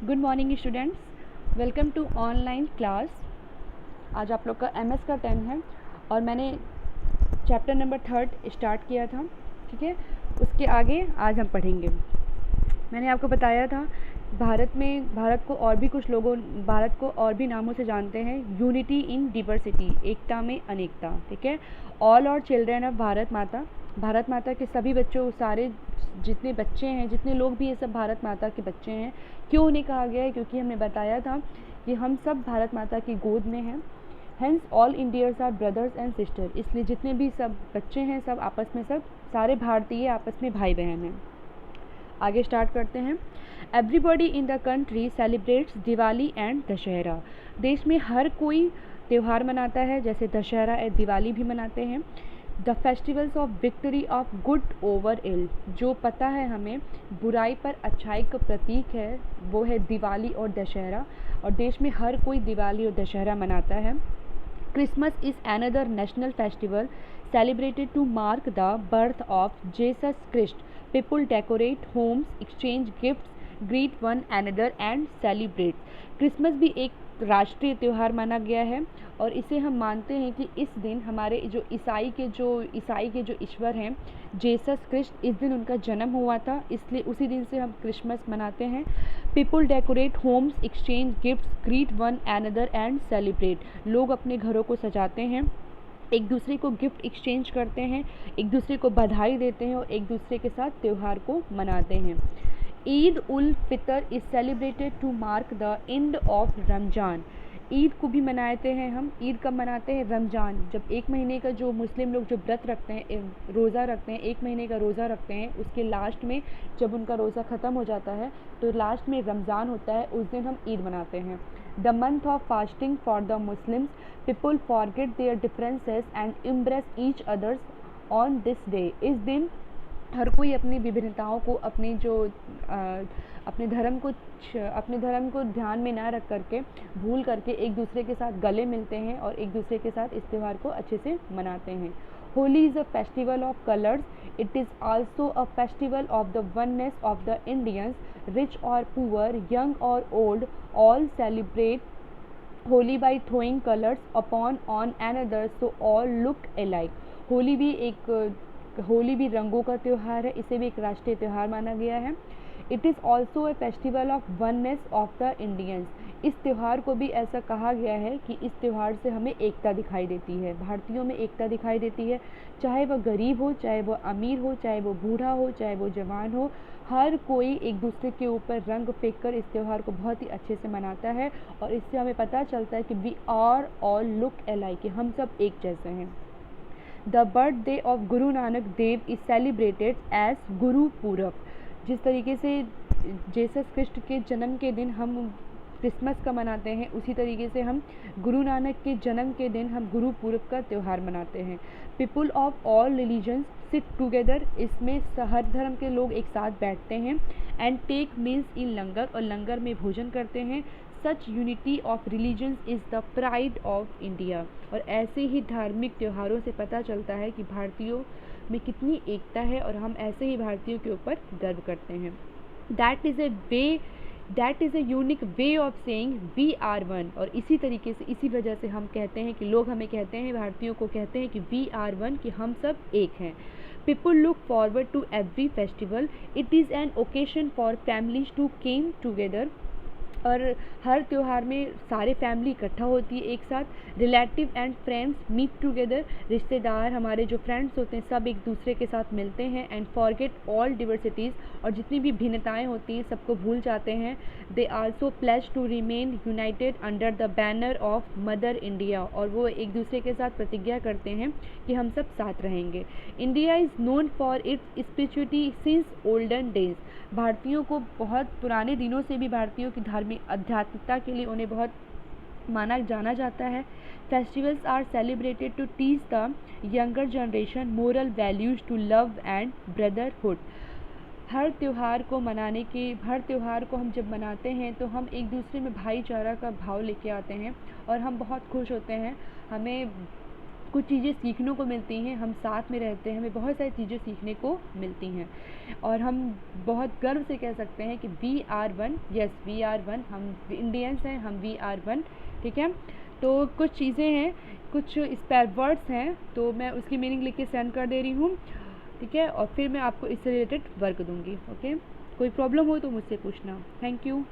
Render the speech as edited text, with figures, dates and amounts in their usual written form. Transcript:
Good morning students, welcome to online class. आज आप लोग का एमएस का 10 है और मैंने चैप्टर नंबर 3 स्टार्ट किया था। ठीक है, उसके आगे आज हम पढ़ेंगे। मैंने आपको बताया था भारत को और भी नामों से जानते हैं। यूनिटी इन डिवर्सिटी, एकता में अनेकता। ठीक है, ऑल और चिल्ड्रन ऑफ भारत माता के सभी बच्चों, सारे जितने बच्चे हैं, जितने लोग भी ये सब भारत माता के बच्चे हैं। क्यों उन्हें कहा गया है? क्योंकि हमने बताया था कि हम सब भारत माता की गोद में हैं। Hence all Indians are brothers and sister, इसलिए जितने भी सब बच्चे हैं सब आपस में, सब सारे भारतीय आपस में भाई बहन हैं। आगे स्टार्ट करते हैं। Everybody in the country celebrates Diwali and Dussehra. देश में हर कोई त्यौहार मनाता है, जैसे दशहरा और दिवाली भी मनाते हैं। The festivals of victory of good over ill, जो पता है हमें बुराई पर अच्छाई का प्रतीक है, वो है दिवाली और दशहरा। और देश में हर कोई दिवाली और दशहरा मनाता है। Christmas is another national festival celebrated to mark the birth of Jesus Christ. People decorate homes, exchange gifts, greet one another and celebrate. Christmas भी एक राष्ट्रीय त्यौहार माना गया है और इसे हम मानते हैं कि इस दिन हमारे जो ईसाई के जो ईश्वर हैं, जेसस क्रिस्ट, इस दिन उनका जन्म हुआ था, इसलिए उसी दिन से हम क्रिसमस मनाते हैं। People decorate homes, exchange gifts, greet one another and celebrate. लोग अपने घरों को सजाते हैं, एक दूसरे को गिफ्ट एक्सचेंज करते हैं, एक दूसरे को बधाई देते हैं और एक दूसरे के साथ त्यौहार को मनाते हैं। Eid ul Fitr is celebrated to mark the end of Ramzan. Eid को भी मनाते हैं हम। ईद कब मनाते हैं? रमज़ान, जब एक महीने का जो मुस्लिम लोग जो व्रत रखते हैं, रोज़ा रखते हैं, एक महीने का रोज़ा रखते हैं, उसके लास्ट में जब उनका रोज़ा ख़त्म हो जाता है तो लास्ट में रमज़ान होता है, उस दिन हम ईद मनाते हैं। The month of fasting for the Muslims, people forget there differences and embrace each others on this day. इस दिन हर कोई अपनी विभिन्नताओं को, अपने धर्म को ध्यान में ना रख करके, भूल करके एक दूसरे के साथ गले मिलते हैं और एक दूसरे के साथ इस त्यौहार को अच्छे से मनाते हैं। Holi is a festival of colours. It is also a festival of the oneness of the Indians. Rich और पुअर, यंग और old, all celebrate Holi by throwing colours upon on another so all look alike. Holi भी रंगों का त्यौहार है, इसे भी एक राष्ट्रीय त्यौहार माना गया है। It is also a festival of oneness of the Indians. इस त्यौहार को भी ऐसा कहा गया है कि इस त्यौहार से हमें एकता दिखाई देती है, भारतीयों में एकता दिखाई देती है। चाहे वह गरीब हो, चाहे वह अमीर हो, चाहे वो बूढ़ा हो, चाहे वो जवान हो, हर कोई एक दूसरे के ऊपर रंग फेंक कर इस त्यौहार को बहुत ही अच्छे से मनाता है। और इससे हमें पता चलता है कि we are all look alike, कि हम सब एक जैसे हैं। The birthday of Guru Nanak Dev is celebrated as गुरु पूरब। जिस तरीके से जेसस क्रिस्ट के जन्म के दिन हम क्रिसमस का मनाते हैं, उसी तरीके से हम गुरु नानक के जन्म के दिन हम गुरु पूरब का त्यौहार मनाते हैं। People of all religions sit together, इसमें हर धर्म के लोग एक साथ बैठते हैं। And take meals in langar, और लंगर में भोजन करते हैं। Such unity of religions is the pride of India. और ऐसे ही धार्मिक त्योहारों से पता चलता है कि भारतीयों में कितनी एकता है और हम ऐसे ही भारतीयों के ऊपर गर्व करते हैं। That is a unique way of saying we are one. और इसी तरीके से, इसी वजह से हम कहते हैं कि लोग हमें कहते हैं, भारतीयों को कहते हैं कि वी आर वन, कि हम सब एक हैं। People look forward to every festival. It is an occasion for families to came together. और हर त्यौहार में सारे फैमिली इकट्ठा होती है एक साथ। Relative and friends meet together, रिश्तेदार, हमारे जो फ्रेंड्स होते हैं, सब एक दूसरे के साथ मिलते हैं। एंड फॉरगेट ऑल डिवर्सिटीज़, और जितनी भी भिन्नताएं होती हैं सबको भूल जाते हैं। They also pledge to remain united under the banner of Mother India, और वो एक दूसरे के साथ प्रतिज्ञा करते हैं कि हम सब साथ रहेंगे। India is known for its spirituality since olden days. भारतीयों को बहुत पुराने दिनों से भी भारतीयों की धार्मिक आध्यात्मिकता के लिए उन्हें बहुत जाना जाता है। Festivals are celebrated to teach the younger generation moral values to love and brotherhood. हर त्यौहार को हम जब मनाते हैं तो हम एक दूसरे में भाईचारा का भाव लेके आते हैं और हम बहुत खुश होते हैं। हमें कुछ चीज़ें सीखने को मिलती हैं, हम साथ में रहते हैं, हमें बहुत सारी चीज़ें सीखने को मिलती हैं और हम बहुत गर्व से कह सकते हैं कि we are one, yes we are one, हम इंडियंस हैं, हम वी आर वन। ठीक है, तो कुछ चीज़ें हैं, कुछ स्पेयर वर्ड्स हैं, तो मैं उसकी मीनिंग लिख के सेंड कर दे रही हूँ। ठीक है, और फिर मैं आपको इससे रिलेटेड वर्क दूँगी। ओके, कोई प्रॉब्लम हो तो मुझसे पूछना। Thank you.